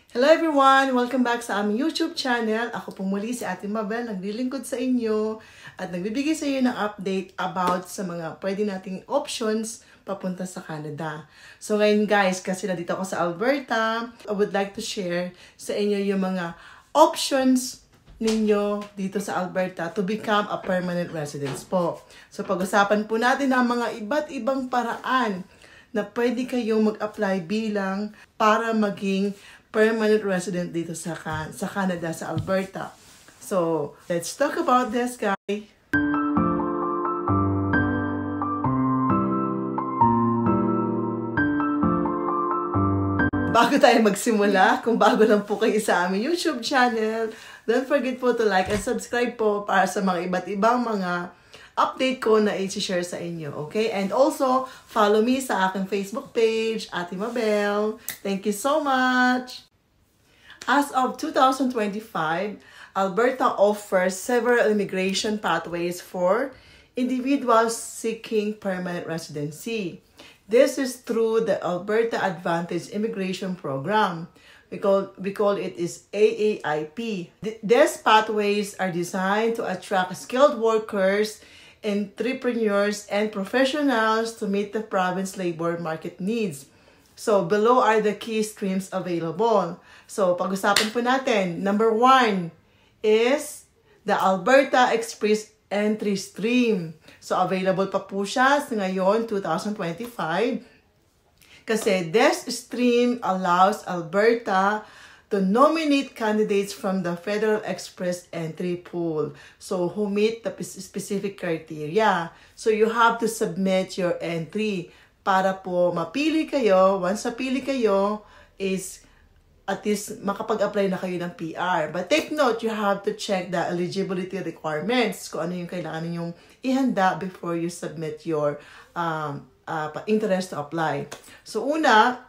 Hello everyone! Welcome back sa aming YouTube channel. Ako po muli si Ate Mabel, naglilingkod sa inyo at nagbibigay sa inyo ng update about sa mga pwede nating options papunta sa Canada. So ngayon guys, kasi nandito ako sa Alberta, I would like to share sa inyo yung mga options ninyo dito sa Alberta to become a permanent residence po. So pag-usapan po natin ang mga iba't ibang paraan na pwede kayong mag-apply bilang para maging permanent resident dito sa Canada, sa Alberta. So, let's talk about this, guys. Bago tayo magsimula, kung bago lang po kayo sa aming YouTube channel, don't forget po to like and subscribe po para sa mga iba't ibang mga update ko na i-share sa inyo, okay? And also, follow me sa aking Facebook page, Ate Mabel. Thank you so much! As of 2025, Alberta offers several immigration pathways for individuals seeking permanent residency. This is through the Alberta Advantage Immigration Program. We call it is AAIP. These pathways are designed to attract skilled workers, entrepreneurs, and professionals to meet the province labor market needs. So, below are the key streams available. So, pag-usapan po natin. Number 1 is the Alberta Express Entry Stream. So, available pa po siya sa ngayon, 2025. Kasi this stream allows Alberta to nominate candidates from the Federal Express Entry Pool. So, who meet the specific criteria. So, you have to submit your entry para po mapili kayo. Once napili kayo, is at least makapag-apply na kayo ng PR. But take note, you have to check the eligibility requirements, kung ano yung kailangan ninyong ihanda before you submit your interest to apply. So, una,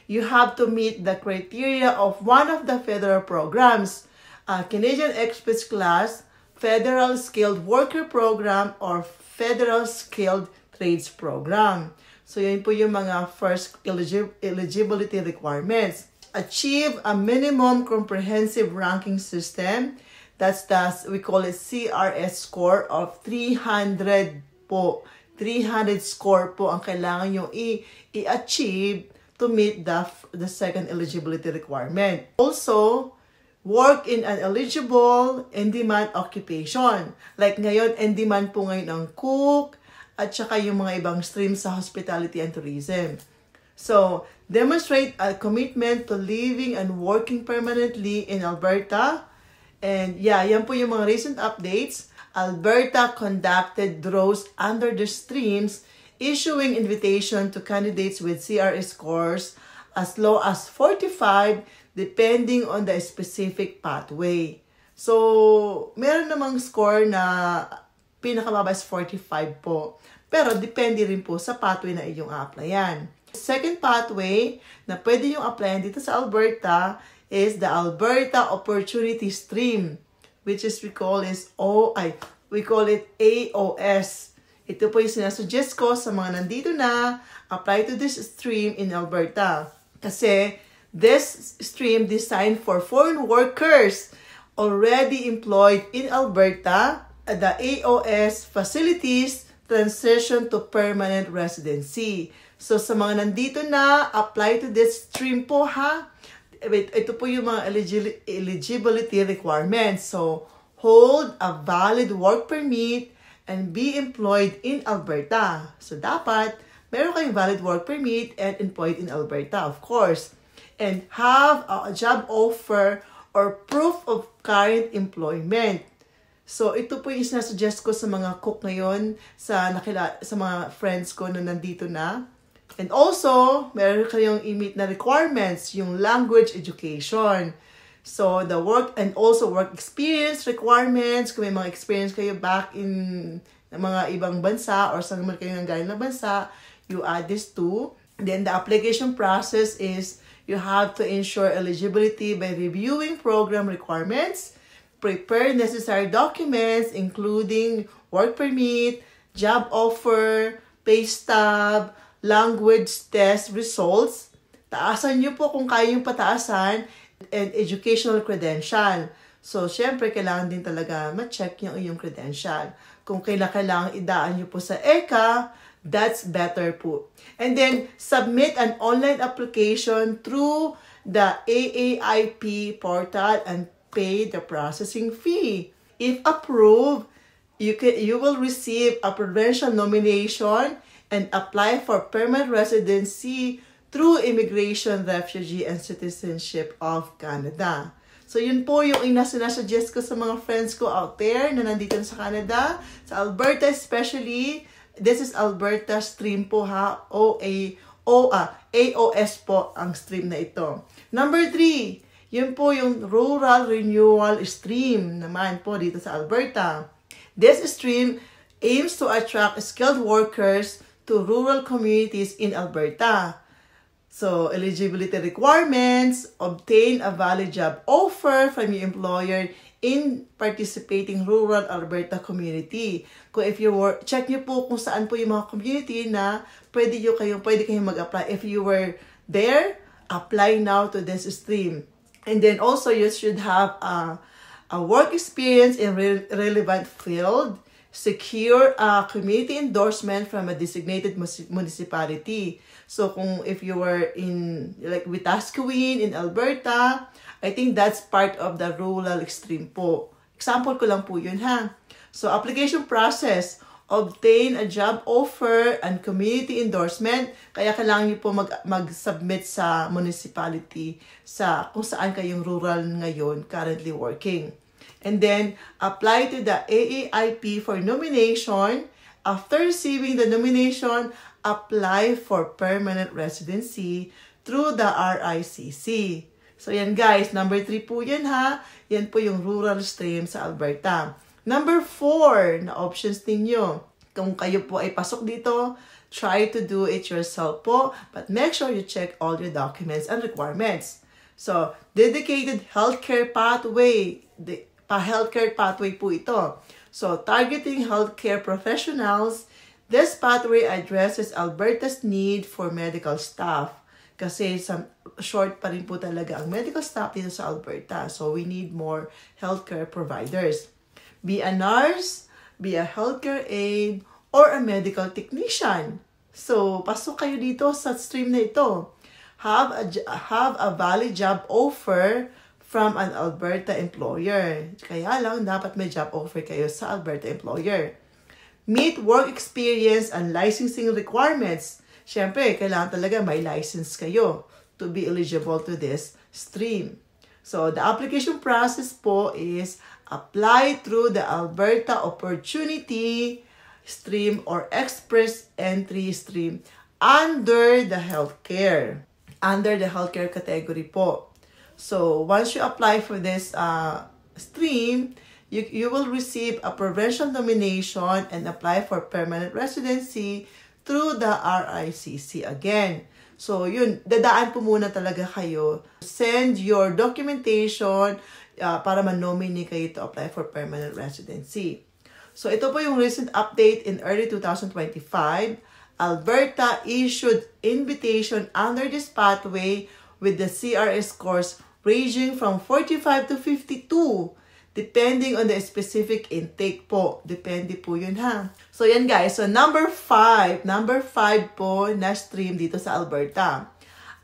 you have to meet the criteria of one of the federal programs, Canadian Express Class, Federal Skilled Worker Program, or Federal Skilled Trades Program. So, yun po yung mga first eligibility requirements. Achieve a minimum comprehensive ranking system. That's we call it CRS score of 300 po. 300 score po ang kailangan nyo i-achieve to meet the second eligibility requirement. Also, work in an eligible in-demand occupation. Like ngayon, in-demand po ngayon ang cook at saka yung mga ibang streams sa hospitality and tourism. So, demonstrate a commitment to living and working permanently in Alberta. And yeah, yan po yung mga recent updates. Alberta conducted draws under the streams, issuing invitation to candidates with CRS scores as low as 45 depending on the specific pathway. So, meron namang score na pinakamababa is 45 po. Pero depende rin po sa pathway na inyong a-applyan. Second pathway na pwede yung applyan dito sa Alberta is the Alberta Opportunity Stream, which is we call it AOS. Ito po yung sinasuggest ko sa mga nandito na apply to this stream in Alberta. Kasi this stream designed for foreign workers already employed in Alberta. The AOS facilities transition to permanent residency. So, sa mga nandito na, apply to this stream po ha. Ito po yung mga eligibility requirements. So, hold a valid work permit and be employed in Alberta. So, dapat meron kayong valid work permit and employed in Alberta, of course. And have a job offer or proof of current employment. So, ito po yung sinasuggest ko sa mga cook ngayon, sa mga friends ko na nandito na. And also, meron kayong i-meet na requirements, yung language education. So, the work and also work experience requirements, kung may mga experience kayo back in mga ibang bansa or saan naman kayo nanggaling na bansa, you add this too. Then, the application process is you have to ensure eligibility by reviewing program requirements, prepare necessary documents including work permit, job offer, pay stub, language test results. Taasan nyo po kung kaya yung pataasan and educational credential. So, syempre, kailangan din talaga ma-check yung iyong credential. Kung kailangan idaan nyo po sa ECA, that's better po. And then, submit an online application through the AAIP portal and pay the processing fee. If approved, you will receive a provincial nomination and apply for permanent residency through Immigration, Refugee, and Citizenship of Canada. So, yun po yung sinasuggest ko sa mga friends ko out there na nandito sa Canada, sa Alberta especially. This is Alberta stream po ha, AOS po ang stream na ito. Number 3, yun po yung Rural Renewal Stream naman po dito sa Alberta. This stream aims to attract skilled workers to rural communities in Alberta. So, eligibility requirements, obtain a valid job offer from your employer in participating rural Alberta community. Kung if you were, check nyo po kung saan po yung mga community na pwede kayong mag-apply. If you were there, apply now to this stream. And then also, you should have a work experience in relevant field, secure a community endorsement from a designated municipality. So, if you were in, like, Wetaskiwin in Alberta, I think that's part of the rural extreme po. Example ko lang po yun, ha? So, application process, obtain a job offer and community endorsement. Kaya kailangan nyo po mag-submit sa municipality sa kung saan kayong rural ngayon, currently working. And then, apply to the AAIP for nomination. After receiving the nomination, apply for permanent residency through the RICC. So, yan guys. Number 3 po yan ha. Yan po yung rural stream sa Alberta. Number 4 na options ninyo. Kung kayo po ay pasok dito, try to do it yourself po. But make sure you check all your documents and requirements. So, dedicated healthcare pathway. Pa-healthcare pathway po ito. So, targeting healthcare professionals. This pathway addresses Alberta's need for medical staff. Kasi short pa rin po talaga ang medical staff dito sa Alberta. So, we need more healthcare providers. Be a nurse, be a healthcare aide, or a medical technician. So, pasok kayo dito sa stream na ito. Have a valid job offer from an Alberta employer. Kaya lang, dapat may job offer kayo sa Alberta employer. Meet work experience and licensing requirements. Siyempre, kailangan talaga may license kayo to be eligible to this stream. So, the application process po is apply through the Alberta Opportunity Stream or Express Entry Stream under the healthcare. Under the healthcare category po. So, once you apply for this stream, you will receive a provincial nomination and apply for permanent residency through the RICC again. So, yun, dadaan po muna talaga kayo. Send your documentation para ma-nominate kayo to apply for permanent residency. So, ito po yung recent update in early 2025. Alberta issued invitation under this pathway with the CRS scores ranging from 45 to 52. Depending on the specific intake po. Depende po yun ha. So yan guys. So number 5 po na stream dito sa Alberta.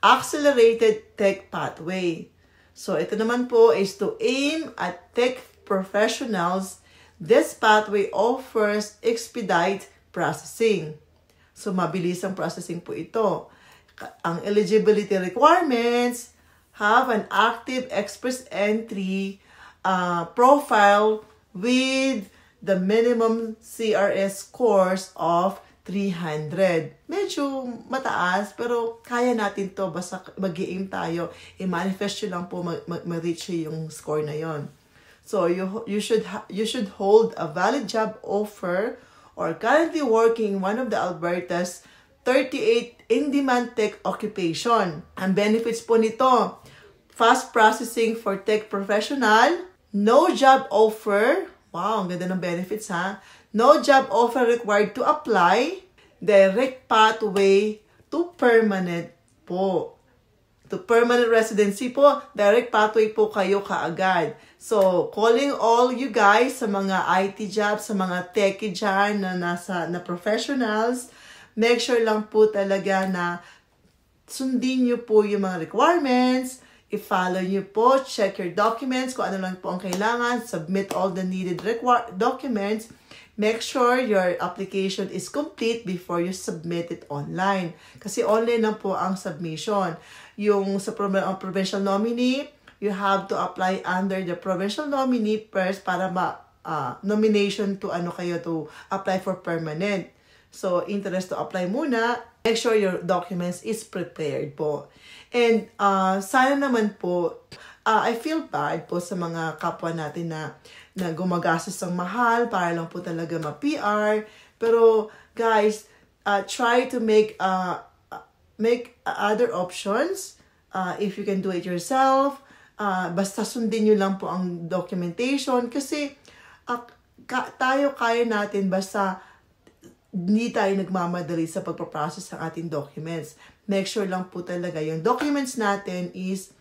Accelerated Tech Pathway. So ito naman po is to aim at tech professionals. This pathway offers expedite processing. So mabilis ang processing po ito. Ang eligibility requirements, have an active express entry profile with the minimum CRS scores of 300. Medyo mataas, pero kaya natin to. Basta mag-i-aim tayo. I-manifest yun lang po ma-reach yung score na yon. So, you should hold a valid job offer or currently working in one of the Alberta's 38 in-demand tech occupation. Ang benefits po nito, fast processing for tech professional, no job offer. Wow, ang ganda ng benefits ha. No job offer required to apply. Direct pathway to permanent po. To permanent residency po, direct pathway po kayo kaagad. So, calling all you guys sa mga IT jobs, sa mga techie dyan na professionals, make sure lang po talaga na sundin nyo po yung mga requirements, i-follow nyo po, check your documents, kung ano lang po ang kailangan, submit all the needed documents, make sure your application is complete before you submit it online. Kasi online lang po ang submission. Yung sa provincial nominee, you have to apply under the provincial nominee first para nomination to to apply for permanent. So, interest to apply muna. Make sure your documents is prepared po. And sana naman po, I feel bad po sa mga kapwa natin na gumagastos ng mahal para lang po talaga ma-PR. Pero, guys, try to make other options if you can do it yourself. Basta sundin nyo lang po ang documentation kasi tayo kaya natin basta hindi tayo nagmamadali sa pagpaprocess ng ating documents. Make sure lang po talaga yung documents natin is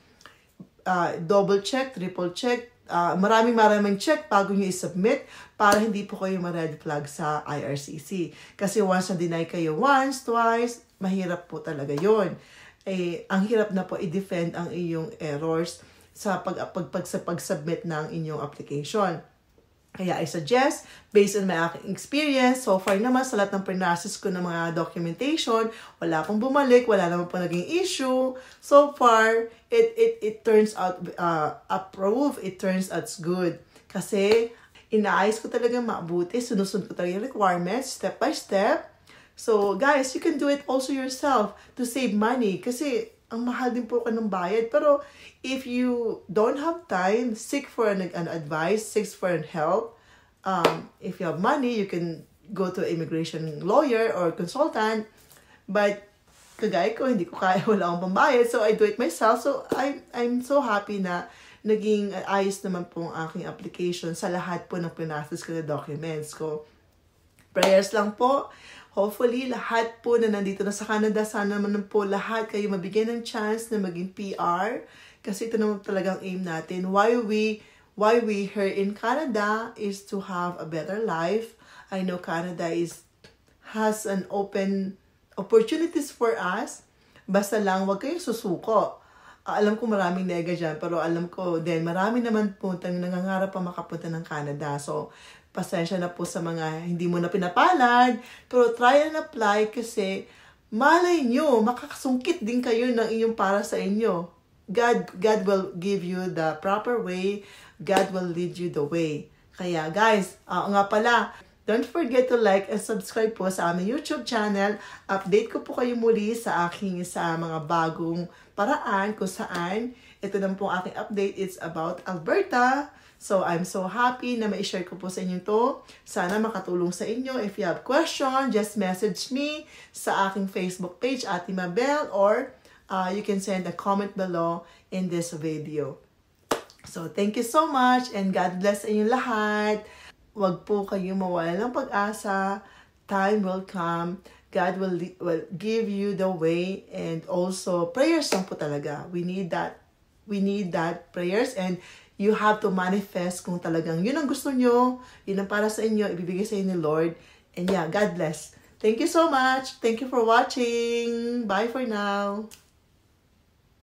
double check, triple check, maraming check bago nyo i-submit para hindi po kayo ma-red flag sa IRCC. Kasi once na deny kayo once, twice, mahirap po talaga yon. Ang hirap na po i-defend ang iyong errors sa pag-submit ng inyong application. Kaya I suggest, based on my experience, so far naman sa lahat ng process ko ng mga documentation, wala akong bumalik, wala naman po naging issue. So far, it turns out approved, it turns out good. Kasi inaayos ko talaga mabuti, sinusunod ko talaga yung requirements, step by step. So guys, you can do it also yourself to save money. Kasi ang mahal din po ka ng bayad. Pero if you don't have time, seek for an advice, seek for help. If you have money, you can go to an immigration lawyer or consultant. But kagaya ko, hindi ko kaya, wala akong pambayad. So I do it myself. So I'm so happy na naging ayos naman po ang aking application sa lahat po ng pinasas ko na documents ko. Prayers lang po. Hopefully, lahat po na nandito na sa Canada, sana naman po lahat kayo mabigyan ng chance na maging PR. Kasi ito naman talagang aim natin. Why we here in Canada is to have a better life. I know Canada has an open opportunities for us. Basta lang, wag kayong susuko. Alam ko maraming nega dyan, pero alam ko din, marami naman po nangangarap pa makapunta ng Canada. So, pasensya na po sa mga hindi mo na pinapalad, pero try and apply kasi malay nyo, makakasungkit din kayo ng iyong para sa inyo. God will give you the proper way. God will lead you the way. Kaya guys, nga pala, don't forget to like and subscribe po sa aming YouTube channel. Update ko po kayo muli sa mga bagong paraan kung saan. Ito na po aking update. It's about Alberta. So, I'm so happy na ma-share ko po sa inyo to. Sana makatulong sa inyo. If you have question, just message me sa aking Facebook page, Ate Mabel, or you can send a comment below in this video. So, thank you so much and God bless sa inyo lahat. Huwag po kayo mawala ng pag-asa. Time will come. God will give you the way, and also prayers lang po talaga. We need that prayers, and you have to manifest kung talagang yun ang gusto nyo, yun ang para sa inyo, ibibigay sa inyo ni Lord. And yeah, God bless. Thank you so much. Thank you for watching. Bye for now.